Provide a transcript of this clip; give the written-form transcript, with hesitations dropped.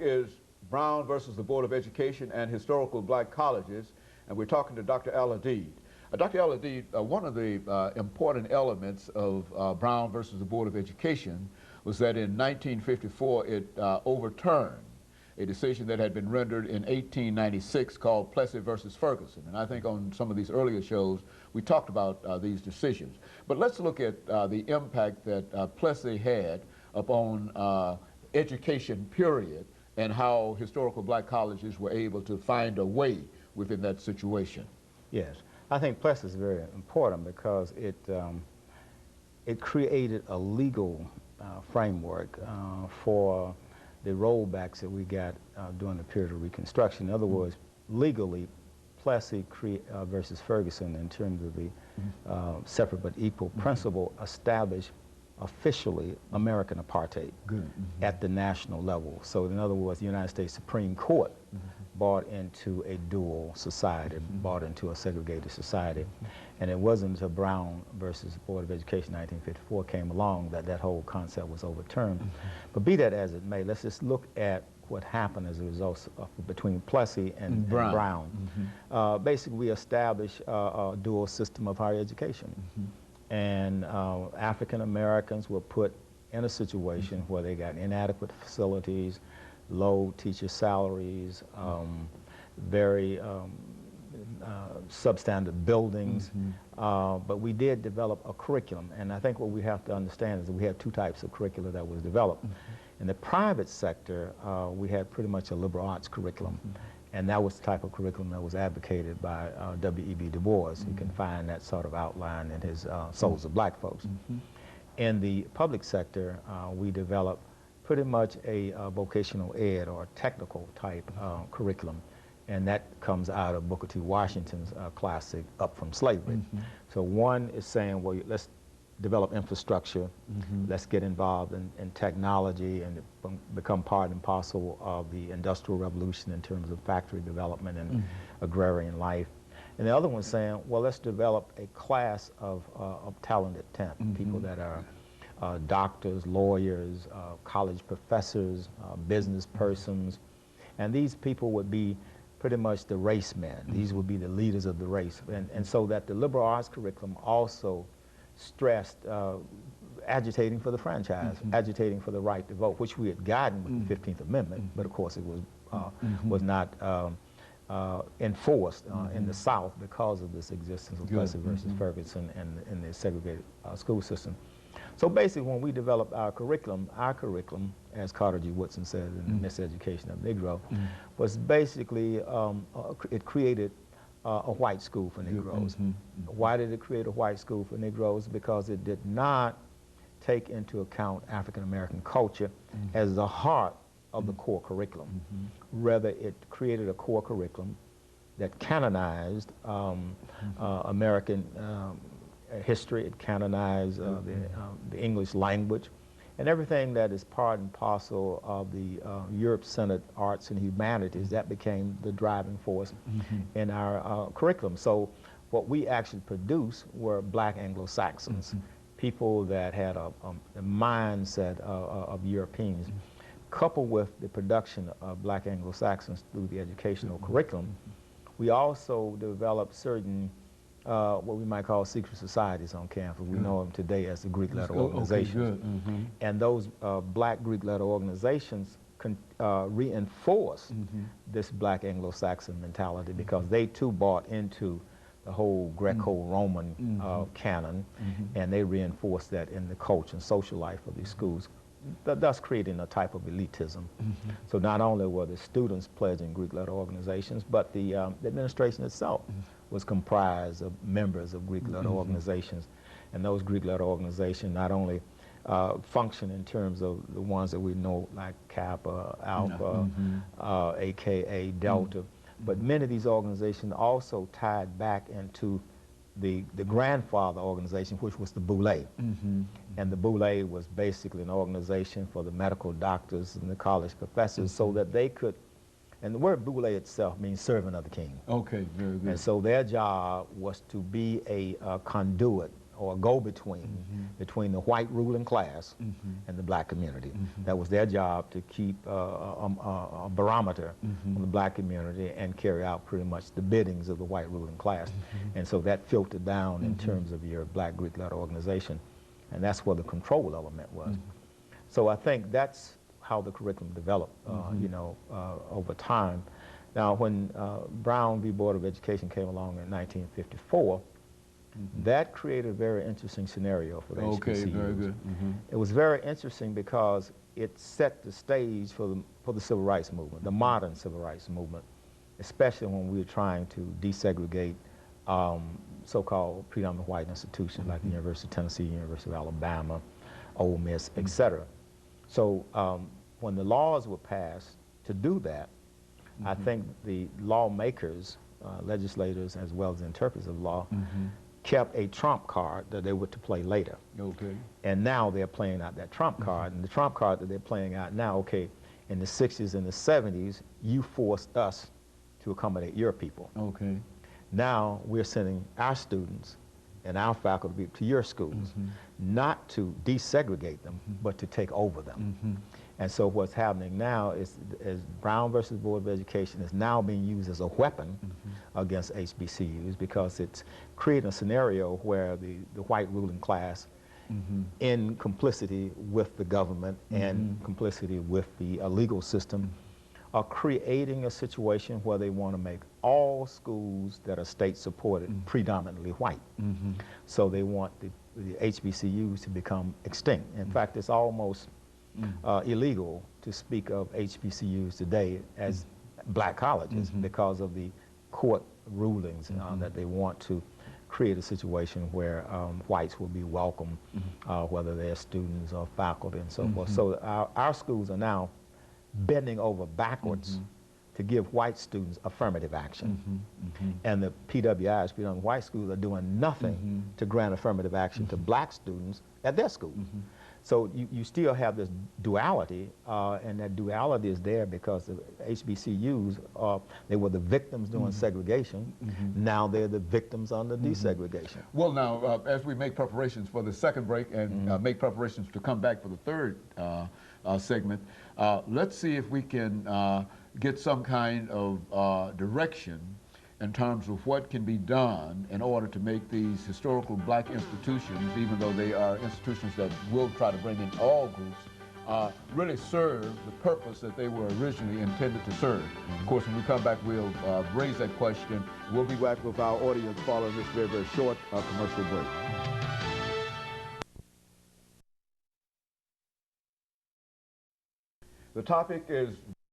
Is Brown versus the Board of Education and Historical Black Colleges, and we're talking to Dr. AAl-Hadid. Dr. AAl-Hadid, one of the important elements of Brown versus the Board of Education was that in 1954 it overturned a decision that had been rendered in 1896 called Plessy versus Ferguson. And I think on some of these earlier shows we talked about these decisions. But let's look at the impact that Plessy had upon education, period, and how historical black colleges were able to find a way within that situation. Yes, I think Plessy is very important because it created a legal framework for the rollbacks that we got during the period of Reconstruction. In other words, legally, Plessy versus Ferguson, in terms of the separate but equal principle, established officially American apartheid at the national level. So in other words, the United States Supreme Court bought into a dual society, bought into a segregated society. And it wasn't until Brown versus the Board of Education 1954 came along that that whole concept was overturned. But be that as it may, let's just look at what happened as a result of, between Plessy and Brown. Basically, we established a dual system of higher education. And African Americans were put in a situation where they got inadequate facilities, low teacher salaries, very substandard buildings, but we did develop a curriculum. And I think what we have to understand is that we had two types of curricula that was developed. In the private sector, we had pretty much a liberal arts curriculum. And that was the type of curriculum that was advocated by W.E.B. Du Bois. You can find that sort of outline in his Souls of Black Folks. In the public sector, we developed pretty much a vocational ed or technical type curriculum. And that comes out of Booker T. Washington's classic, Up From Slavery. So one is saying, well, let's develop infrastructure, let's get involved in technology and become part and parcel of the Industrial Revolution in terms of factory development and agrarian life. And the other one's saying, well, let's develop a class of talented people that are doctors, lawyers, college professors, business persons, and these people would be pretty much the race men. These would be the leaders of the race. And so that the liberal arts curriculum also stressed agitating for the franchise, agitating for the right to vote, which we had gotten with the 15th Amendment, but of course it was not enforced in the South because of this existence of Plessy versus Ferguson and the segregated school system. So basically, when we developed our curriculum, as Carter G. Woodson said in the Miseducation of Negro, was basically, it created a white school for Negroes. Why did it create a white school for Negroes? Because it did not take into account African American culture as the heart of the core curriculum. Rather, it created a core curriculum that canonized American history, it canonized the English language, and everything that is part and parcel of the Europe-centered arts and humanities. That became the driving force in our curriculum. So what we actually produced were black Anglo-Saxons, people that had a mindset of Europeans, coupled with the production of black Anglo-Saxons through the educational curriculum. We also developed certain what we might call secret societies on campus. We know them today as the Greek letter organizations. And those black Greek letter organizations reinforce this black Anglo-Saxon mentality because they too bought into the whole Greco-Roman canon, and they reinforced that in the culture and social life of these schools, thus creating a type of elitism. So not only were the students pledging Greek letter organizations, but the administration itself was comprised of members of Greek letter organizations. And those Greek letter organizations not only function in terms of the ones that we know like Kappa, Alpha, AKA, Delta, but many of these organizations also tied back into the grandfather organization, which was the Boule. And the Boule was basically an organization for the medical doctors and the college professors so that they could, and the word Boule itself means servant of the king. Okay, very good. And so their job was to be a conduit or a go-between between the white ruling class and the black community. That was their job, to keep a barometer on the black community and carry out pretty much the biddings of the white ruling class. And so that filtered down in terms of your black Greek letter organization. And that's where the control element was. So I think that's how the curriculum developed, you know, over time. Now, when Brown v. Board of Education came along in 1954, that created a very interesting scenario for the HBCUs. Okay, very good. It was very interesting because it set the stage for the civil rights movement, the modern civil rights movement, especially when we were trying to desegregate so-called predominant white institutions like the University of Tennessee, University of Alabama, Ole Miss, etc. So when the laws were passed to do that, I think the lawmakers, legislators, as well as interpreters of law, kept a trump card that they were to play later. Okay. And now they're playing out that trump card. And the trump card that they're playing out now, okay, in the 60s and the 70s, you forced us to accommodate your people. Okay. Now we're sending our students and our faculty to your schools, not to desegregate them, but to take over them. And so what's happening now is Brown versus Board of Education is now being used as a weapon against HBCUs, because it's creating a scenario where the white ruling class, in complicity with the government and complicity with the legal system, are creating a situation where they want to make all schools that are state supported predominantly white. So they want the HBCUs to become extinct. In fact, it's almost illegal to speak of HBCUs today as black colleges because of the court rulings that they want to create a situation where whites will be welcome, whether they're students or faculty and so forth. So our schools are now bending over backwards to give white students affirmative action. And the PWIs, predominant white schools, are doing nothing to grant affirmative action to black students at their schools. So you still have this duality, and that duality is there because the HBCUs, they were the victims during segregation. Now they're the victims under desegregation. Well, now, as we make preparations for the second break and make preparations to come back for the third segment, let's see if we can get some kind of direction in terms of what can be done in order to make these historical black institutions, even though they are institutions that will try to bring in all groups, really serve the purpose that they were originally intended to serve. Of course, when we come back, we'll raise that question. We'll be back with our audience following this very, very short commercial break. The topic is